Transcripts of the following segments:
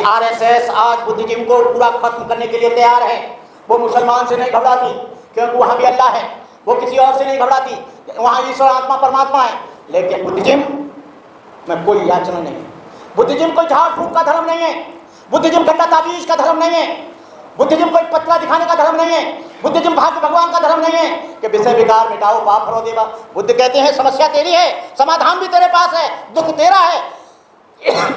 RSS आज Buddhism को पूरा खत्म करने के लिए तैयार है। वो मुसलमान से नहीं घबराती क्योंकि वहां भी अल्लाह है, वो किसी और से नहीं घबराती, वहां ईश्वर आत्मा परमात्मा है। लेकिन बुद्धिज्म में कोई याचना नहीं है, बुद्धिज्म कोई झाड़ फूक का धर्म नहीं है, बुद्धिज्म घंटा ताबीज का धर्म नहीं है, बुद्धिज्म कोई पतला दिखाने का धर्म नहीं है, बुद्धिज्म भाग्य भगवान का धर्म नहीं है कि विषय विकार मिटाओ पाप हरो देवा। बुद्ध कहते हैं समस्या तेरी है, समाधान भी तेरे पास है, दुख तेरा है,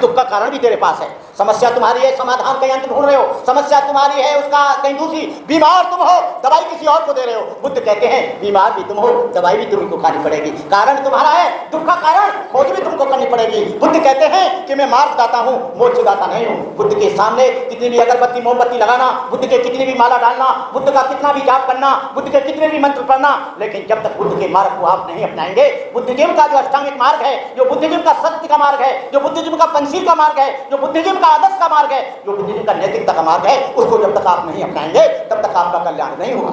दुख का कारण भी तेरे पास है। समस्या तुम्हारी है, समाधान कहीं अंत ढूंढ रहे हो, समस्या तुम्हारी है उसका कहीं दूसरी, बीमार तुम हो दवाई किसी और को दे रहे हो। बुद्ध कहते हैं बीमार भी तुम हो, दवाई भी तुमको खानी पड़ेगी, कारण तुम्हारा है, दुख का कारण खोज भी तुमको करनी पड़ेगी। बुद्ध कहते हैं कि मैं मार्गदाता हूँ, मोक्षदाता नहीं हूँ। बुद्ध के सामने कितनी भी अगरबत्ती मोमबत्ती लगाना, बुद्ध के कितनी भी माला डालना, बुद्ध का कितना भी जाप करना, बुद्ध के कितने भी मंत्र पढ़ना, लेकिन जब तक बुद्ध के मार्ग को आप नहीं अपनाएंगे, बुद्धिज्म का जो अष्टांगिक मार्ग है, जो बुद्धिज्म का सत्य का मार्ग है, जो बुद्धिज्म का पंचशील का मार्ग है, जो बुद्धिज्म का आदर्श का मार्ग है, जो बुद्धिज्म का नैतिकता का मार्ग है, उसको जब तक आप नहीं अपनाएंगे तब तक आपका कल्याण नहीं होगा।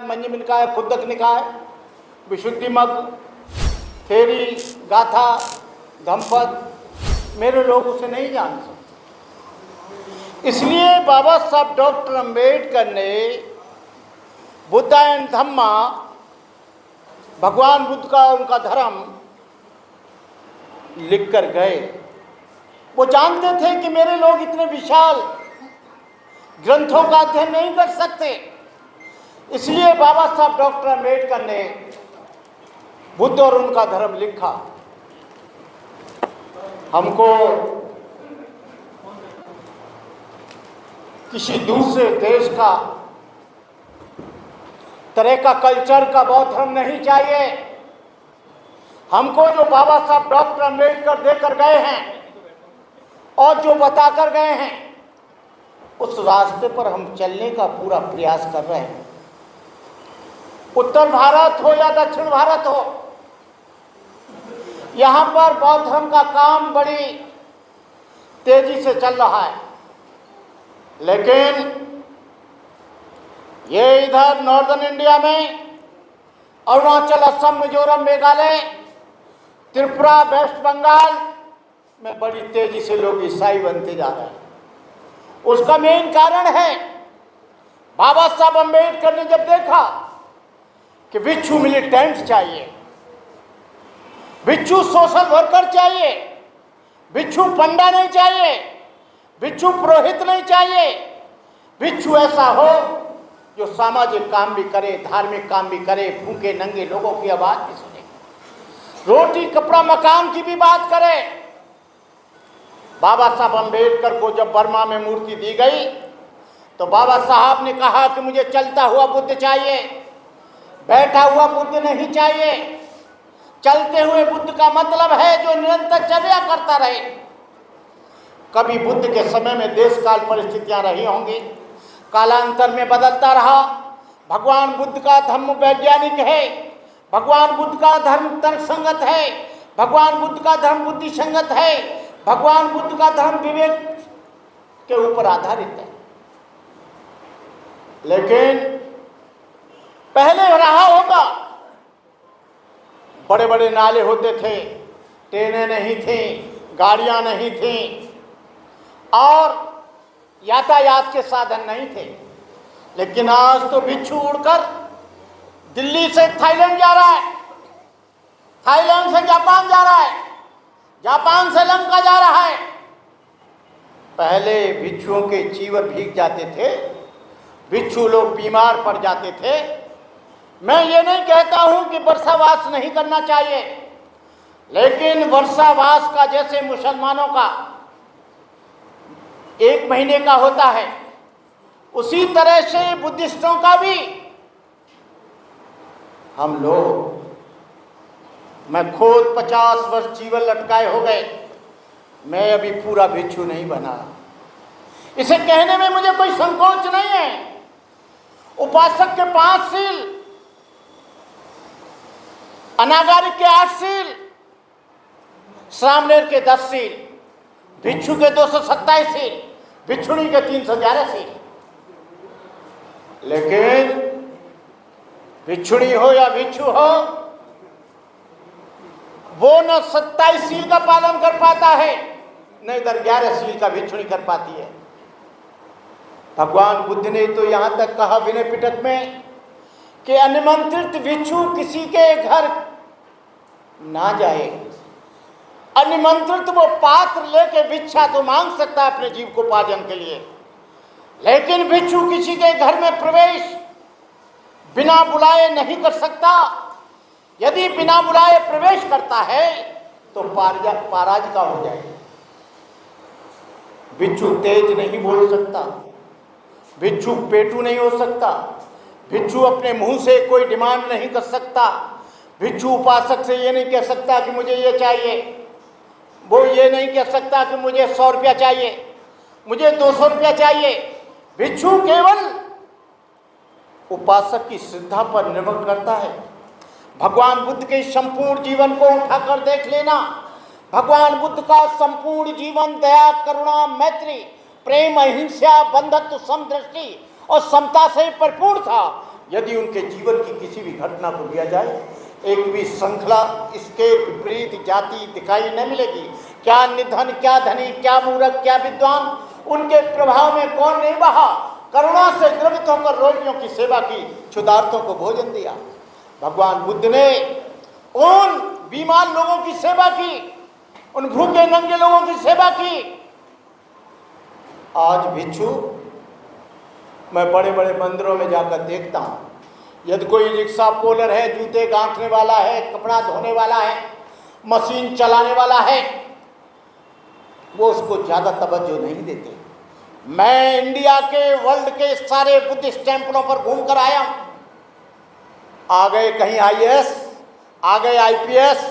मंजू निकाय, खुद्दक निकाय, विशुद्धि मग, थेरी, गाथा, धम्पद, मेरे लोग उसे नहीं जान सकते। इसलिए बाबा साहब डॉक्टर अंबेडकर ने बुद्धा एंड धम्मा, भगवान बुद्ध का उनका धर्म लिख कर गए। वो जानते थे कि मेरे लोग इतने विशाल ग्रंथों का अध्ययन नहीं कर सकते, इसलिए बाबा साहब डॉक्टर अंबेडकर ने बुद्ध और उनका धर्म लिखा। हमको किसी दूसरे देश का तरह का कल्चर का बौद्ध धर्म नहीं चाहिए। हमको जो बाबा साहब डॉक्टर अंबेडकर देकर गए हैं और जो बता कर गए हैं, उस रास्ते पर हम चलने का पूरा प्रयास कर रहे हैं। उत्तर भारत हो या दक्षिण भारत हो, यहाँ पर बौद्ध धर्म का काम बड़ी तेजी से चल रहा है। लेकिन ये इधर नॉर्दर्न इंडिया में अरुणाचल, असम, मिजोरम, मेघालय, त्रिपुरा, वेस्ट बंगाल में बड़ी तेजी से लोग ईसाई बनते जा रहे हैं। उसका मेन कारण है बाबा साहब अंबेडकर ने जब देखा कि भिक्षु मिलिटेंट चाहिए, भिक्षु सोशल वर्कर चाहिए, भिक्षु पंडा नहीं चाहिए, भिक्षु पुरोहित नहीं चाहिए, भिक्षु ऐसा हो जो सामाजिक काम भी करे, धार्मिक काम भी करे, भूखे नंगे लोगों की आवाज भी सुने, रोटी कपड़ा मकान की भी बात करे। बाबा साहब अंबेडकर को जब बर्मा में मूर्ति दी गई तो बाबा साहब ने कहा कि मुझे चलता हुआ बुद्ध चाहिए, बैठा हुआ बुद्ध नहीं चाहिए। चलते हुए बुद्ध का मतलब है जो निरंतर चर्या करता रहे। कभी बुद्ध के समय में देश काल परिस्थितियां रही होंगी, कालांतर में बदलता रहा। भगवान बुद्ध का धर्म वैज्ञानिक है, भगवान बुद्ध का धर्म तर्कसंगत है, भगवान बुद्ध का धर्म बुद्धि संगत है, भगवान बुद्ध का धर्म विवेक के ऊपर आधारित है। लेकिन पहले रहा होगा, बड़े बड़े नाले होते थे, ट्रेनें नहीं थीं, गाड़ियां नहीं थीं और यातायात के साधन नहीं थे। लेकिन आज तो भिक्षु उड़कर दिल्ली से थाईलैंड जा रहा है, थाईलैंड से जापान जा रहा है, जापान से लंका जा रहा है। पहले भिक्षुओं के चीवर भीग जाते थे, भिक्षु लोग बीमार पड़ जाते थे। मैं ये नहीं कहता हूं कि वर्षावास नहीं करना चाहिए, लेकिन वर्षावास का जैसे मुसलमानों का 1 महीने का होता है, उसी तरह से बुद्धिस्टों का भी हम लोग, मैं खुद 50 वर्ष जीवन लटकाए हो गए, मैं अभी पूरा भिक्षु नहीं बना। इसे कहने में मुझे कोई संकोच नहीं है। उपासक के 5 सील, अनागारिक के 8 सील, सामनेर के 10 सील, भिक्षु के 227 सील, भिक्षुणी के 311 सील। लेकिन भिक्षुणी हो या भिक्षु हो, वो न 27 सील का पालन कर पाता है, न इधर 11 शील का भिक्षुणी कर पाती है। भगवान बुद्ध ने तो यहाँ तक कहा विनय पिटक में कि अनिमंत्रित भिक्षु किसी के घर ना जाए। अनिमंत्रित वो पात्र लेके भिक्षा तो मांग सकता है अपने जीव को पार्जन के लिए, लेकिन भिक्षु किसी के घर में प्रवेश बिना बुलाए नहीं कर सकता। यदि बिना बुलाए प्रवेश करता है तो पराजिका हो जाएगा। भिक्षु तेज नहीं बोल सकता, भिक्षु पेटू नहीं हो सकता, भिक्षु अपने मुंह से कोई डिमांड नहीं कर सकता, भिक्षु उपासक से ये नहीं कह सकता कि मुझे ये चाहिए, वो ये नहीं कह सकता कि मुझे 100 रुपया चाहिए, मुझे 200 रुपया चाहिए। भिक्षु केवल उपासक की श्रद्धा पर निर्भर करता है। भगवान बुद्ध के संपूर्ण जीवन को उठाकर देख लेना। भगवान बुद्ध का संपूर्ण जीवन दया, करुणा, मैत्री, प्रेम, अहिंसा, बंधुत्व, समदृष्टि और समता से भरपूर था। यदि उनके जीवन की किसी भी घटना को लिया जाए, एक भी श्रृंखला इसके विपरीत जाति दिखाई न मिलेगी। क्या निधन, क्या धनी, क्या मूर्ख, क्या विद्वान, उनके प्रभाव में कौन नहीं बहा। करुणा से द्रवित होकर रोगियों की सेवा की, क्षुधार्तों को भोजन दिया। भगवान बुद्ध ने उन बीमार लोगों की सेवा की, उन भूखे नंगे लोगों की सेवा की। आज भिक्षु मैं बड़े बड़े मंदिरों में जाकर देखता हूँ, यदि कोई रिक्शा पोलर है, जूते गांठने वाला है, कपड़ा धोने वाला है, मशीन चलाने वाला है, वो उसको ज़्यादा तवज्जो नहीं देते। मैं इंडिया के, वर्ल्ड के सारे बुद्धिस्ट टेम्पलों पर घूम कर आया हूँ। आ गए कहीं IAS, आ गए IPS,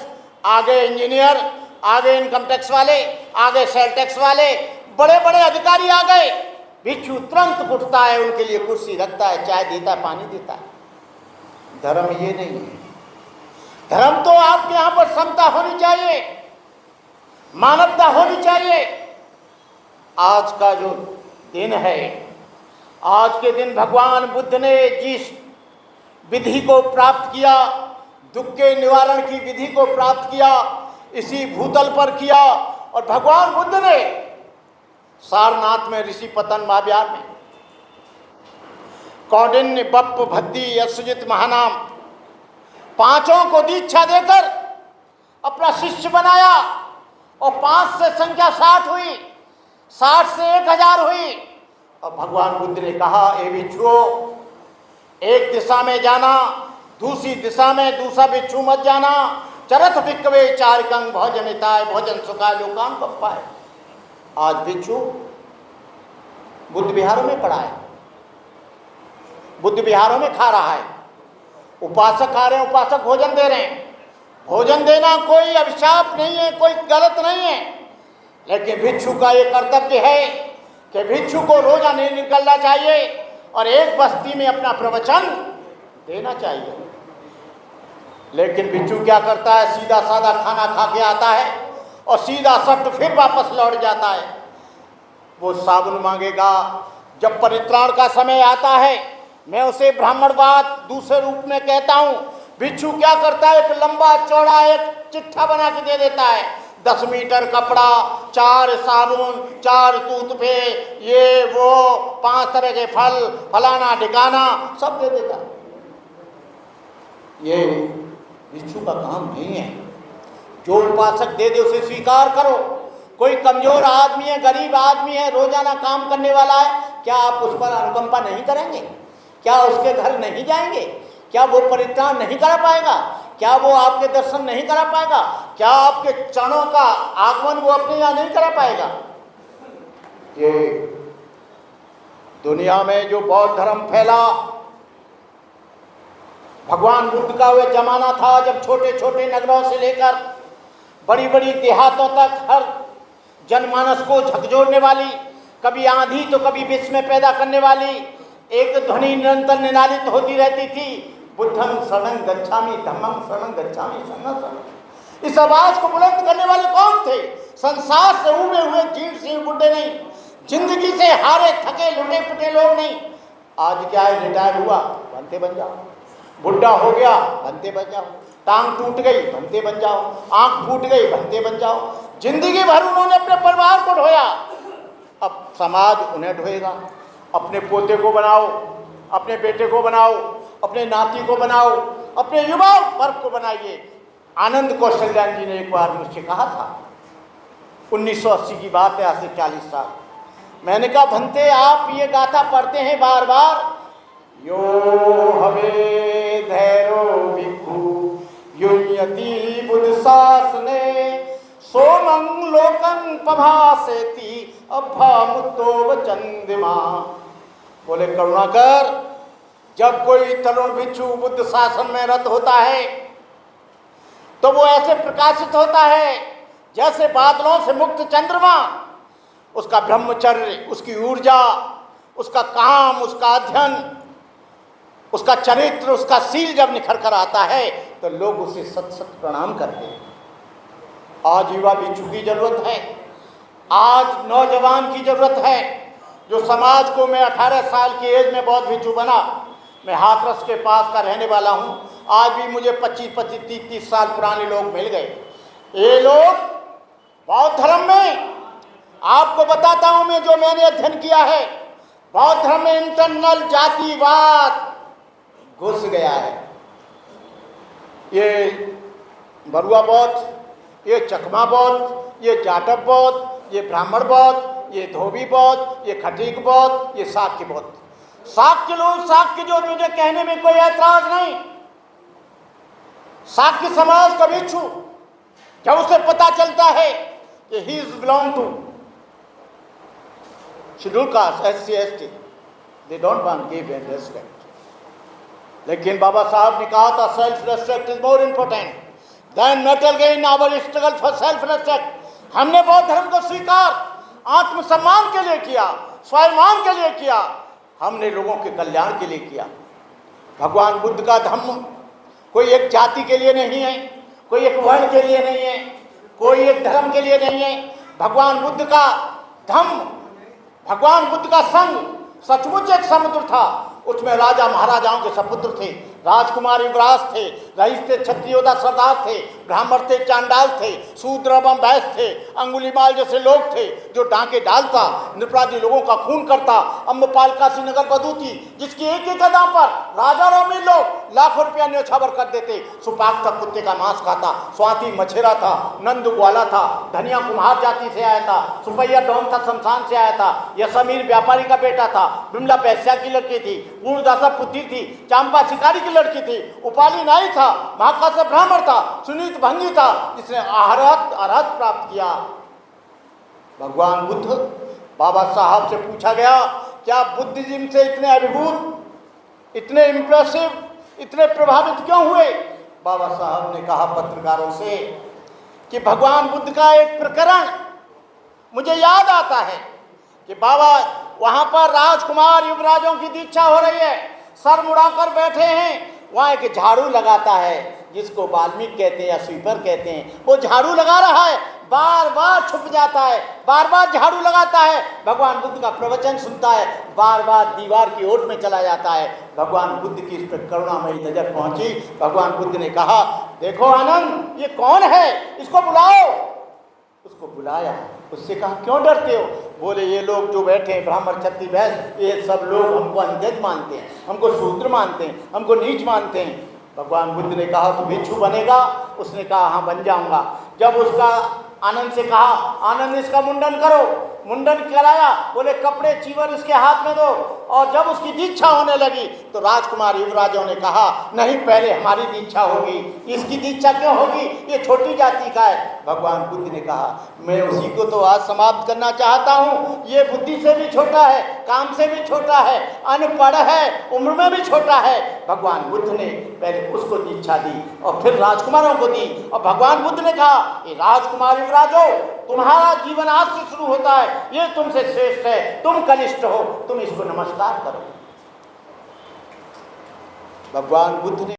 आ गए इंजीनियर, आ गए इनकम टैक्स वाले, आ गए सेल टैक्स वाले, बड़े बड़े अधिकारी आ गए। भिक्षु तुरंत उठता है, उनके लिए कुर्सी रखता है, चाय देता है, पानी देता है। धर्म ये नहीं है। धर्म तो आपके यहाँ पर समता होनी चाहिए, मानवता होनी चाहिए। आज का जो दिन है, आज के दिन भगवान बुद्ध ने जिस विधि को प्राप्त किया, दुख के निवारण की विधि को प्राप्त किया, इसी भूतल पर किया। और भगवान बुद्ध ने सारनाथ में, ऋषि पतन महाविहार में, कौंडिन्य, बप्प, भद्दी, असुजित, महानाम, पांचों को दीक्षा देकर अपना शिष्य बनाया। और 5 से संख्या 60 हुई, 60 से 1000 हुई। और भगवान बुद्ध ने कहा, ए भिक्षुओं, एक दिशा में जाना, दूसरी दिशा में दूसरा भिक्षु मत जाना। चरत भिक्खवे चारिकं भोजनिताय भोजन सुखाय लोकान पप्पाय। आज भिक्षु बुद्ध विहारों में पड़ा है, बुद्ध विहारों में खा रहा है। उपासक खा रहे हैं, उपासक भोजन दे रहे हैं। भोजन देना कोई अभिशाप नहीं है, कोई गलत नहीं है, लेकिन भिक्षु का ये कर्तव्य है कि भिक्षु को रोजा नहीं निकलना चाहिए और एक बस्ती में अपना प्रवचन देना चाहिए। लेकिन भिक्षु क्या करता है, सीधा साधा खाना खा के आता है और सीधा सट फिर वापस लौट जाता है। वो साबुन मांगेगा। जब परित्राण का समय आता है, मैं उसे ब्राह्मणवाद दूसरे रूप में कहता हूँ। भिक्षु क्या करता है, एक लंबा चौड़ा एक चिट्ठा बना के दे देता है। 10 मीटर कपड़ा, 4 साबुन, 4 टूथपे, ये वो 5 तरह के फल, फलाना ठिकाना सब दे देता। ये भिक्षु का काम नहीं है। जो उपासक दे दे उसे स्वीकार करो। कोई कमजोर आदमी है, गरीब आदमी है, रोजाना काम करने वाला है, क्या आप उस पर अनुकंपा नहीं करेंगे? क्या उसके घर नहीं जाएंगे? क्या वो परित्राण नहीं करा पाएगा? क्या वो आपके दर्शन नहीं करा पाएगा? क्या आपके चरणों का आगमन वो अपने यहाँ नहीं करा पाएगा? ये दुनिया में जो बौद्ध धर्म फैला, भगवान बुद्ध का वह जमाना था जब छोटे छोटे नगरों से लेकर बड़ी बड़ी देहातों तक हर जनमानस को झकझोरने वाली, कभी आंधी तो कभी विस्मय पैदा करने वाली एक ध्वनि निरंतर निनादित होती रहती थी, बुद्धं शरणं गच्छामि, धम्मं शरणं गच्छामि, संघं शरणं। इस आवाज को बुलंद करने वाले कौन थे? संसार से उबे हुए जीर्ण सिंह बुड्ढे नहीं, जिंदगी से हारे थके लुटे पुटे लोग नहीं। आज क्या है, रिटायर हुआ, बनते बन जाओ। बुढ़ा हो गया, बनते बन जाओ। टांग टूट गई, बनते बन जाओ। आंख फूट गई, बनते बन जाओ। जिंदगी भर उन्होंने अपने परिवार को ढोया, अब समाज उन्हें ढोएगा। अपने पोते को बनाओ, अपने बेटे को बनाओ, अपने नाती को बनाओ, अपने युवा वर्ग को बनाइए। आनंद कौशल्यान जी ने एक बार मुझसे कहा था, 1980 की बात है, आज से 40 साल। मैंने कहा भंते आप ये गाथा पढ़ते हैं बार बार, यो हवे धैरो भिक्षु युयति बुद्ध शासने सोमं लोकं पभासेति अभमुतो चंद्रमा। बोले करुणाकर, जब कोई तरुण भिक्षु बुद्ध शासन में रत होता है तो वो ऐसे प्रकाशित होता है जैसे बादलों से मुक्त चंद्रमा। उसका ब्रह्मचर्य, उसकी ऊर्जा, उसका काम, उसका अध्ययन, उसका चरित्र, उसका सील जब निखर कर आता है तो लोग उसे सत सत प्रणाम करते हैं। आज युवा भिक्षु की जरूरत है, आज नौजवान की जरूरत है, जो समाज को, मैं 18 साल की एज में बौद्ध भिक्षु बना, मैं हाथरस के पास का रहने वाला हूँ। आज भी मुझे 25-25, 30-30 साल पुराने लोग मिल गए। ये लोग बौद्ध धर्म में, आपको बताता हूँ मैं जो मैंने अध्ययन किया है, बौद्ध धर्म में इंटरनल जातिवाद घुस गया है। ये बरुआ बौद्ध, ये चकमा बौद्ध, ये जाटव बौद्ध, ये ब्राह्मण बौद्ध, ये धोबी बौद्ध, ये खटीक बौद्ध, ये शाक्य बौद्ध। शाक्य लोग, शाक्य जो, मुझे कहने में कोई ऐतराज नहीं, शाक्य समाज का भिक्षु जब उसे पता चलता है कि he is belong to schedule caste, SC ST, they don't want give and respect. लेकिन बाबा साहब ने कहा था self respect is more important than metal gain our struggle for self respect. हमने बौद्ध धर्म को स्वीकार आत्मसम्मान के लिए किया, स्वाभिमान के लिए किया, हमने लोगों के कल्याण के लिए किया। भगवान बुद्ध का धम्म कोई एक जाति के लिए नहीं है, कोई एक वर्ण के लिए नहीं है, कोई एक धर्म के लिए नहीं है। भगवान बुद्ध का धम्म, भगवान बुद्ध का संघ सचमुच एक समुद्र था। उसमें राजा महाराजाओं के सपुत्र थे, राजकुमार युवराज थे, रईस थे, क्षत्रियोदा सरदार थे, ब्राह्मण थे, चांडाल थे, शूद्र एवं वैश्य थे, अंगुलीमाल जैसे लोग थे जो डांके डालता, निरपराधी लोगों का खून करता। अम्बपाल काशी नगर बधू थी जिसकी एक एक अदा पर राजा और अमीर लोग लाखों रुपया न्योछावर कर देते। सुपाक था, कुत्ते का मांस खाता, स्वाति मछेरा था, नंद ग्वाला था, धनिया कुम्हार जाति से आया था, सुपैया डॉन था, शमशान से आया था, यसमीर व्यापारी का बेटा था, बिमला पैस्या की लड़की थी, पूर्णदासा पुत्री थी, चांपा शिकारी की लड़की थी, उपाली नाई था, महाकाश ब्राह्मण था, सुनीत भंगी था जिसने अर्हत प्राप्त किया। भगवान बुद्ध, बाबा साहब से पूछा गया क्या बुद्धिज्म से इतने अभिभूत, इतने इंप्रेसिव, इतने प्रभावित क्यों हुए? बाबा साहब ने कहा पत्रकारों से कि भगवान बुद्ध का एक प्रकरण मुझे याद आता है कि बाबा वहां पर राजकुमार युवराजों की दीक्षा हो रही है, सर मुड़ाकर बैठे हैं, वहां एक झाड़ू लगाता है जिसको वाल्मीकि कहते हैं या स्वीपर कहते हैं, वो झाड़ू लगा रहा है, बार बार छुप जाता है, बार बार झाड़ू लगाता है, भगवान बुद्ध का प्रवचन सुनता है, बार बार दीवार की ओट में चला जाता है। भगवान बुद्ध की इस पर करुणामयी नजर पहुंची। भगवान बुद्ध ने कहा देखो आनंद, ये कौन है, इसको बुलाओ। उसको बुलाया, उससे कहा क्यों डरते हो? बोले ये लोग जो बैठे हैं ब्राह्मण क्षत्रिय वैश्य, ये सब लोग हमको अंधेज मानते हैं, हमको शूद्र मानते हैं, हमको नीच मानते हैं। भगवान बुद्ध ने कहा तू भिक्षु बनेगा? उसने कहा हाँ बन जाऊंगा। जब उसका आनंद से कहा आनंद इसका मुंडन करो, मुंडन कराया, बोले कपड़े चीवर इसके हाथ में दो। और जब उसकी दीक्षा होने लगी तो राजकुमार युवराजों ने कहा नहीं पहले हमारी दीक्षा होगी, इसकी दीक्षा क्यों होगी, ये छोटी जाति का है। भगवान बुद्ध ने कहा मैं उसी को तो आज समाप्त करना चाहता हूँ, ये बुद्धि से भी छोटा है, काम से भी छोटा है, अनपढ़ है, उम्र में भी छोटा है। भगवान बुद्ध ने पहले उसको दीक्षा दी और फिर राजकुमारों को दी। और भगवान बुद्ध ने कहा ये राजकुमार युवराजो, तुम्हारा जीवन आज से शुरू होता है, ये तुमसे श्रेष्ठ है, तुम कनिष्ठ हो, तुम इसको नमस्कार करो। भगवान बुद्ध ने